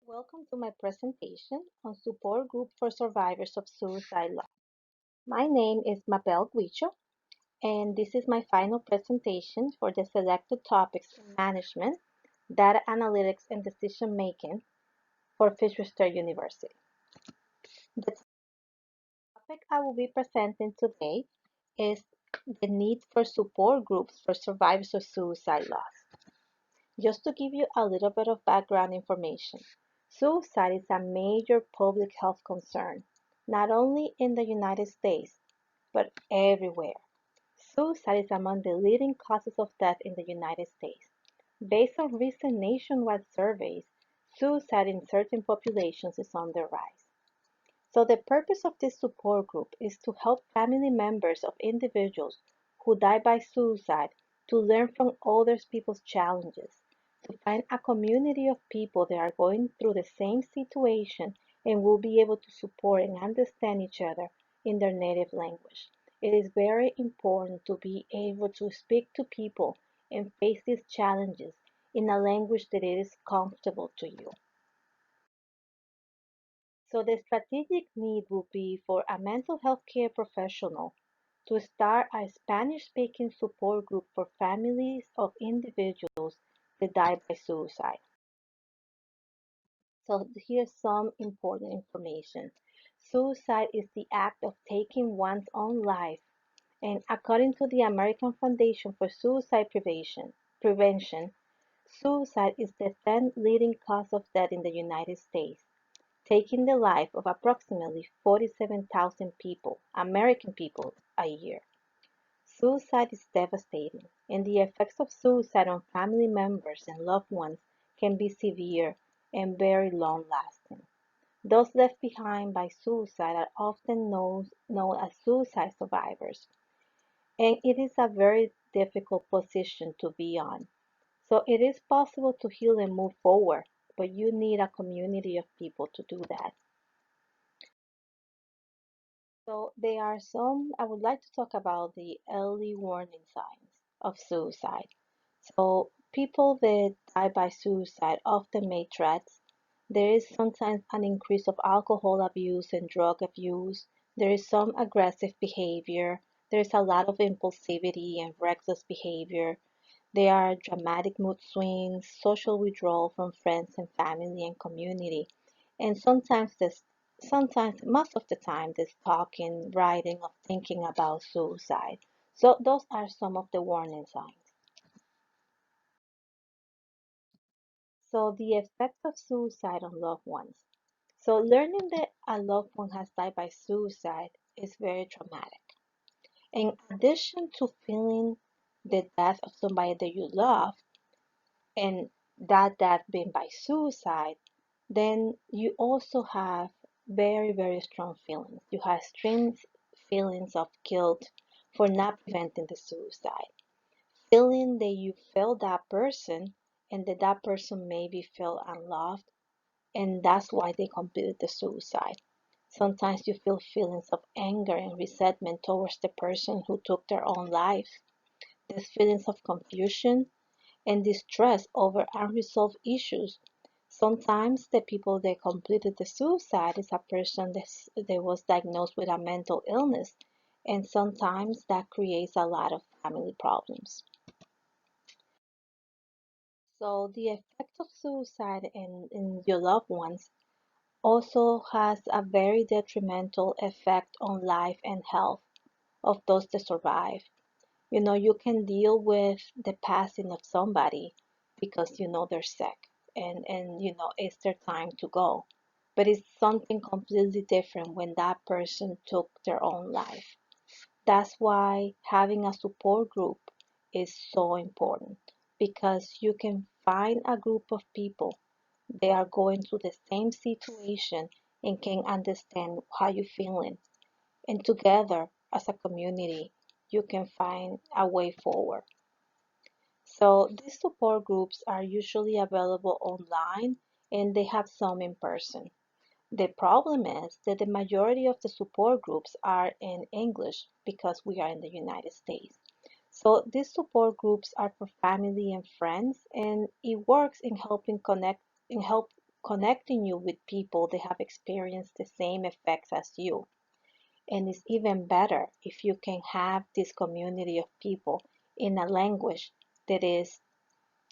Welcome to my presentation on Support Group for Survivors of Suicide Loss. My name is Mabel Guicho, and this is my final presentation for the selected topics in management, data analytics, and decision making for Fitchburg University. The topic I will be presenting today is the need for support groups for survivors of suicide loss. Just to give you a little bit of background information, suicide is a major public health concern, not only in the United States, but everywhere. Suicide is among the leading causes of death in the United States. Based on recent nationwide surveys, suicide in certain populations is on the rise. So the purpose of this support group is to help family members of individuals who die by suicide to learn from other people's challenges, to find a community of people that are going through the same situation and will be able to support and understand each other in their native language. It is very important to be able to speak to people and face these challenges in a language that it is comfortable to you. So the strategic need would be for a mental health care professional to start a Spanish-speaking support group for families of individuals that die by suicide. So here's some important information. Suicide is the act of taking one's own life, and according to the American Foundation for Suicide Prevention, suicide is the 10th leading cause of death in the United States, taking the life of approximately 47,000 people, American people, a year. Suicide is devastating, and the effects of suicide on family members and loved ones can be severe and very long-lasting. Those left behind by suicide are often known as suicide survivors, and it is a very difficult position to be on. So it is possible to heal and move forward, but you need a community of people to do that. So there are some, I would like to talk about the early warning signs of suicide. So people that die by suicide often make threats. There is sometimes an increase of alcohol abuse and drug abuse. There is some aggressive behavior. There's a lot of impulsivity and reckless behavior. There are dramatic mood swings, social withdrawal from friends and family and community. And most of the time, this talking, writing, or thinking about suicide. So those are some of the warning signs. So the effect of suicide on loved ones. So learning that a loved one has died by suicide is very traumatic. In addition to feeling the death of somebody that you love, and that death being by suicide, then you also have very, very strong feelings. You have strong feelings of guilt for not preventing the suicide, feeling that you failed that person and that that person maybe felt unloved, and that's why they completed the suicide. Sometimes you feel feelings of anger and resentment towards the person who took their own life. There's feelings of confusion and distress over unresolved issues. Sometimes the people that completed the suicide is a person that was diagnosed with a mental illness, and sometimes that creates a lot of family problems. So the effect of suicide in your loved ones also has a very detrimental effect on life and health of those that survive. You can deal with the passing of somebody because they're sick and it's their time to go. But it's something completely different when that person took their own life. That's why having a support group is so important because you can find a group of people they are going through the same situation and can understand how you're feeling. And together as a community, you can find a way forward. So these support groups are usually available online and they have some in person. The problem is that the majority of the support groups are in English because we are in the United States. So these support groups are for family and friends, and it works in helping connect, in help connecting you with people that have experienced the same effects as you. And it's even better if you can have this community of people in a language that is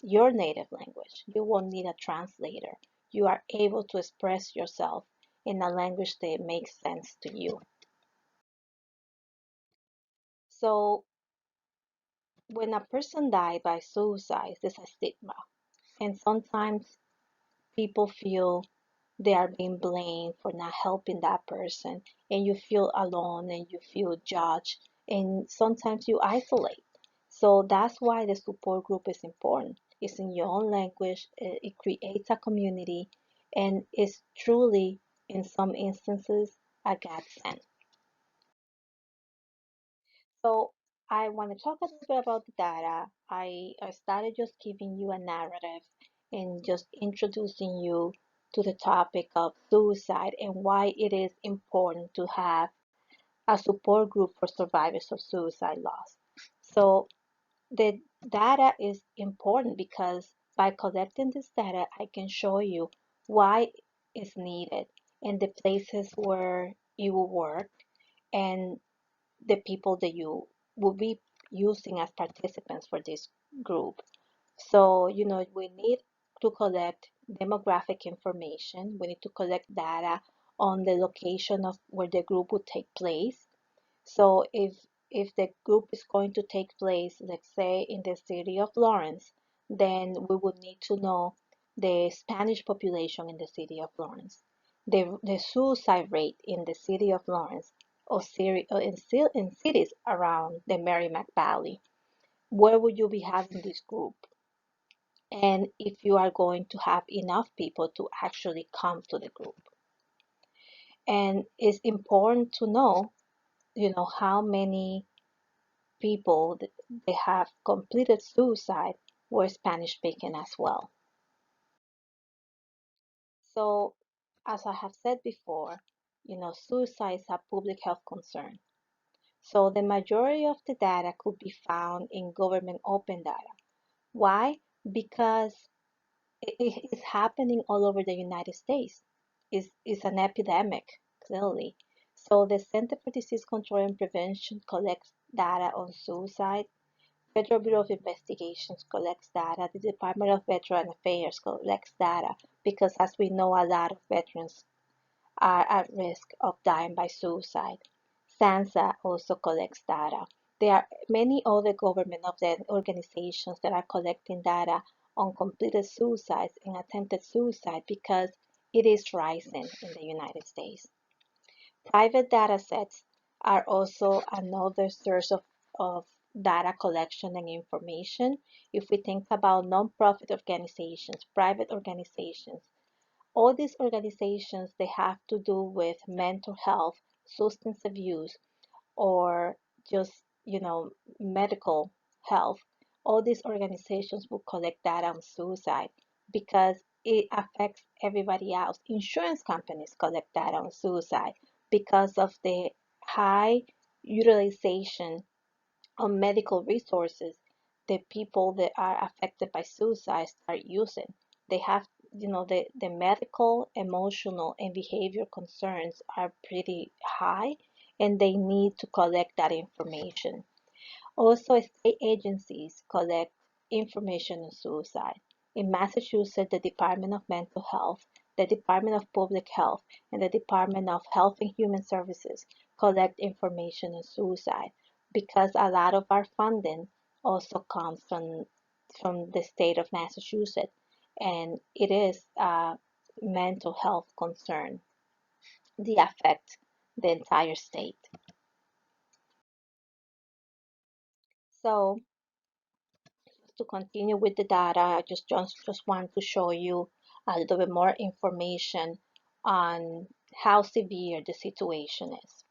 your native language. You won't need a translator. You are able to express yourself in a language that makes sense to you. So when a person dies by suicide, there's a stigma. And sometimes people feel they are being blamed for not helping that person, and you feel alone and you feel judged, and sometimes you isolate. So that's why the support group is important. It's in your own language, it creates a community, and it's truly, in some instances, a godsend. So I want to talk a little bit about the data. I started just giving you a narrative and just introducing you to the topic of suicide and why it is important to have a support group for survivors of suicide loss. So the data is important because by collecting this data, I can show you why it's needed and the places where it will work and the people that you will be using as participants for this group. So, we need to collect demographic information. We need to collect data on the location of where the group would take place. So if the group is going to take place, let's say in the city of Lawrence, then we would need to know the Spanish population in the city of Lawrence, the suicide rate in the city of Lawrence, or in cities around the Merrimack Valley. Where would you be having this group? And if you are going to have enough people to actually come to the group. And it's important to know, how many people that they have completed suicide were Spanish speaking as well. So, as I have said before, suicide is a public health concern. So the majority of the data could be found in government open data. Why? Because it is happening all over the United States. It's an epidemic, clearly. So the Center for Disease Control and Prevention collects data on suicide. Federal Bureau of Investigations collects data. The Department of Veteran Affairs collects data because, as we know, a lot of veterans are at risk of dying by suicide. SANSA also collects data. There are many other government organizations that are collecting data on completed suicides and attempted suicide because it is rising in the United States. Private data sets are also another source of data collection and information. If we think about nonprofit organizations, private organizations, all these organizations, they have to do with mental health, substance abuse, or just, medical health. All these organizations will collect data on suicide because it affects everybody else. Insurance companies collect data on suicide because of the high utilization of medical resources that people that are affected by suicide start using. They have, the medical, emotional, and behavior concerns are pretty high, and they need to collect that information. Also, state agencies collect information on suicide. In Massachusetts, the Department of Mental Health, the Department of Public Health, and the Department of Health and Human Services collect information on suicide because a lot of our funding also comes from the state of Massachusetts, and it is a mental health concern. They affect the entire state. So to continue with the data, I just want to show you a little bit more information on how severe the situation is.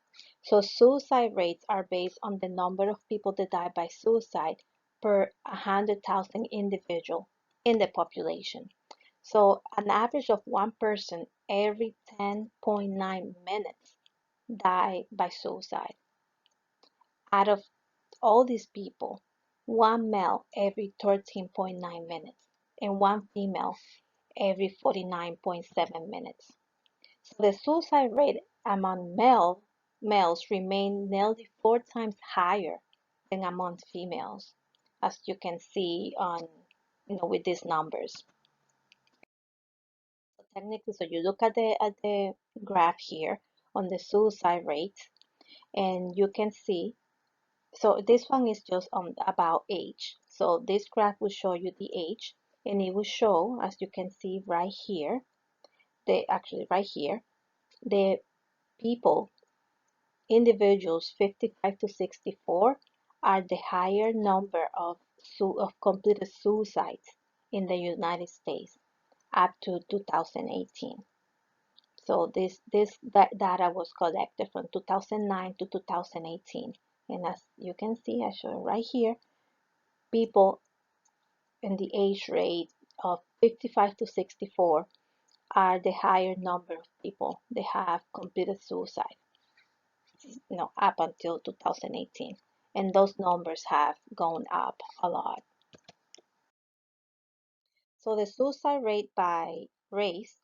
So suicide rates are based on the number of people that die by suicide per 100,000 individual in the population. So an average of one person every 10.9 minutes die by suicide. Out of all these people, one male every 13.9 minutes and one female every 49.7 minutes. So the suicide rate among males remained nearly 4 times higher than among females, as you can see on, with these numbers. So technically, so you look at the graph here on the suicide rate, and you can see. So this one is just about age. So this graph will show you the age, and it will show, as you can see right here, right here, the people, individuals 55 to 64 are the higher number of completed suicides in the United States up to 2018. So that data was collected from 2009 to 2018. And as you can see, I show it right here, people in the age rate of 55 to 64 are the higher number of people that have completed suicide, up until 2018. And those numbers have gone up a lot. So the suicide rate by race.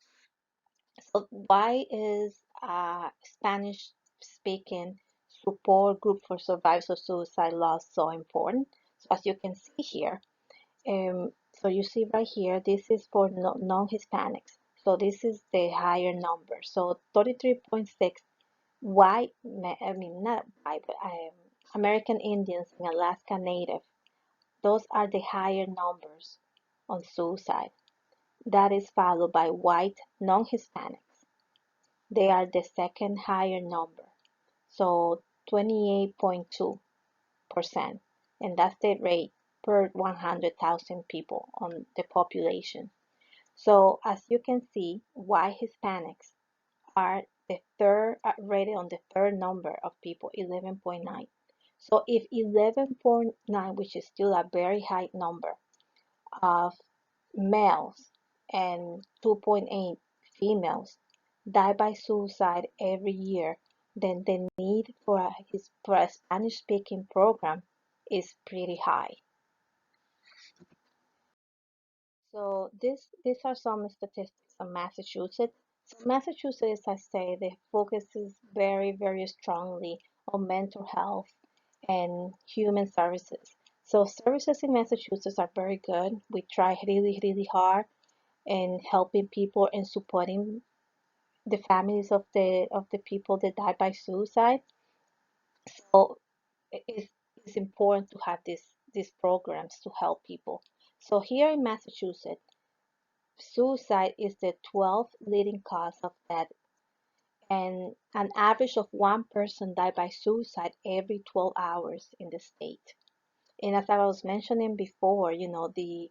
So why is Spanish speaking support group for survivors of suicide loss so important? So as you can see here, so you see right here, this is for non-Hispanics. So this is the higher number. So 33.6 white, I mean not white, but American Indians and Alaska Native. Those are the higher numbers on suicide. That is followed by white non-Hispanics. They are the second higher number. So 28.2%. And that's the rate per 100,000 people on the population. So as you can see, white Hispanics are the third, rated on the third number of people, 11.9. So if 11.9, which is still a very high number of males and 2.8 females die by suicide every year, then the need for a Spanish speaking program is pretty high. So these are some statistics on Massachusetts. So Massachusetts, as I say, the focuses very, very strongly on mental health and human services. So services in Massachusetts are very good. We try really, really hard in helping people and supporting the families of the people that died by suicide. So it's important to have these programs to help people. So here in Massachusetts, suicide is the 12th leading cause of death, and an average of one person died by suicide every 12 hours in the state. And as I was mentioning before, the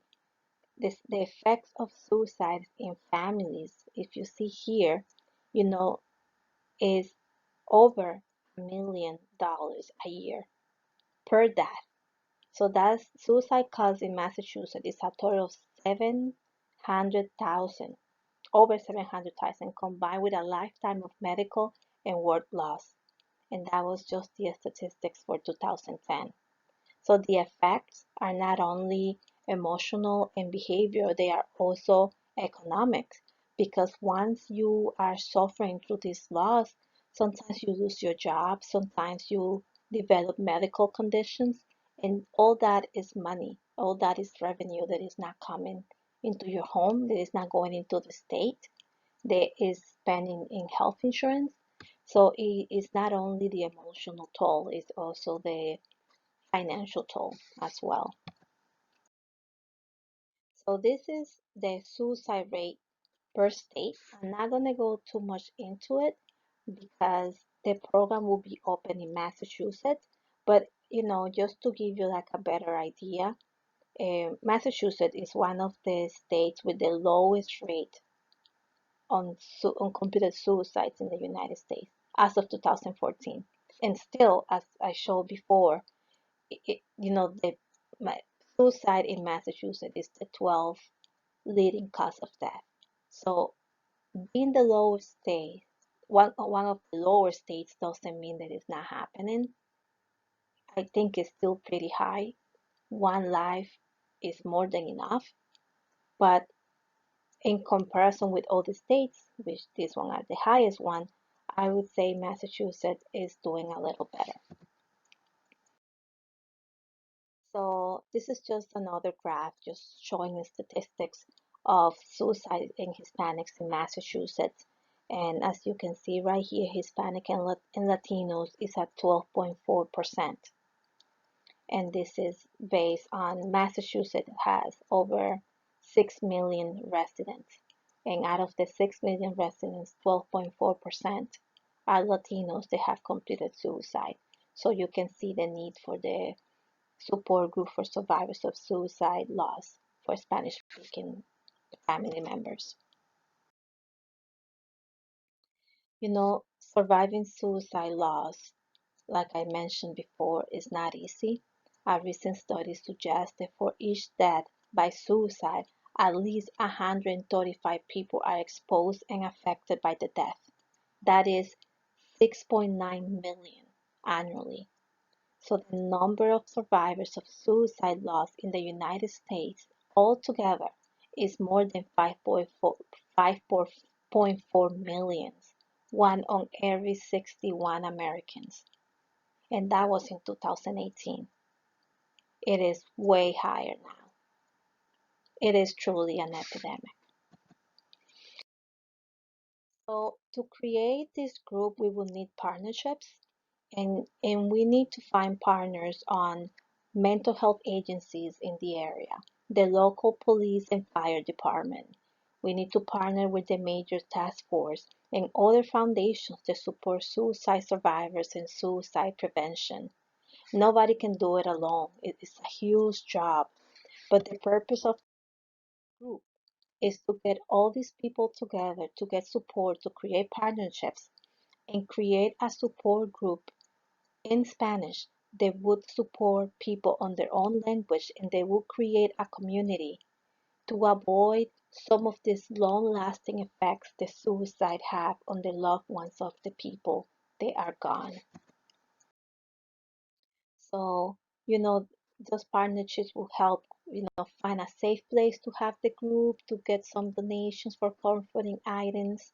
effects of suicide in families, if you see here, you know, is over $1 million a year per death. So that's suicide costs in Massachusetts is a total of 700,000, over 700,000 combined with a lifetime of medical and work loss. And that was just the statistics for 2010. So the effects are not only emotional and behavioral, they are also economic, because once you are suffering through this loss, sometimes you lose your job, sometimes you develop medical conditions, and all that is money, all that is revenue that is not coming into your home, that is not going into the state, that is spending in health insurance. So it is not only the emotional toll, it's also the financial toll as well. So this is the suicide rate per state. I'm not going to go too much into it because the program will be open in Massachusetts. But just to give you like a better idea, Massachusetts is one of the states with the lowest rate on completed suicides in the United States as of 2014. And still, as I showed before, the suicide in Massachusetts is the 12th leading cause of death. So being the lowest state, one of the lower states doesn't mean that it's not happening. I think it's still pretty high. One life is more than enough, but In comparison with other states, which this one are the highest one, I would say Massachusetts is doing a little better. So this is just another graph just showing the statistics of suicide in Hispanics in Massachusetts. And as you can see right here, Hispanic and Latinos is at 12.4%. And this is based on Massachusetts has over 6 million residents. And out of the 6 million residents, 12.4% are Latinos that have completed suicide. So you can see the need for the support group for survivors of suicide loss for Spanish-speaking family members. Surviving suicide loss, like I mentioned before, is not easy. A recent study suggests that for each death by suicide, at least 135 people are exposed and affected by the death. That is 6.9 million annually. So the number of survivors of suicide loss in the United States altogether is more than 5.4 millions, one on every 61 Americans. And that was in 2018. It is way higher now. It is truly an epidemic. So to create this group, we will need partnerships, and we need to find partners on mental health agencies in the area, the local police and fire department. We need to partner with the major task force and other foundations that support suicide survivors and suicide prevention. Nobody can do it alone. It is a huge job. But the purpose of the group is to get all these people together to get support, to create partnerships, and create a support group in Spanish. They would support people on their own language and they will create a community to avoid some of these long-lasting effects that suicide have on the loved ones of the people they are gone. So, you know, those partnerships will help, find a safe place to have the group, to get some donations for comforting items,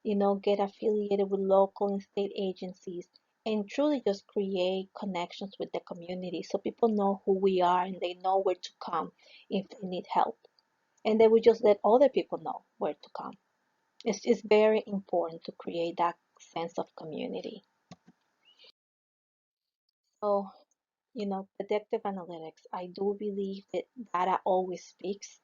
get affiliated with local and state agencies, and truly just create connections with the community so people know who we are and they know where to come if they need help. And they will just let other people know where to come. It's very important to create that sense of community. So, predictive analytics, I do believe that data always speaks.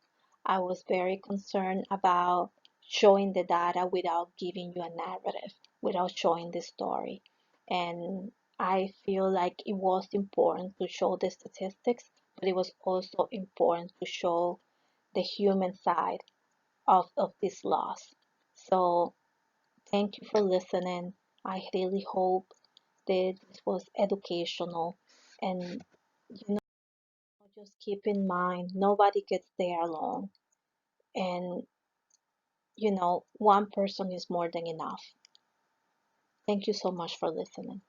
I was very concerned about showing the data without giving you a narrative, without showing the story. And I feel like it was important to show the statistics, but it was also important to show the human side of this loss. So thank you for listening. I really hope that this was educational and just keep in mind nobody gets there alone, and one person is more than enough. Thank you so much for listening.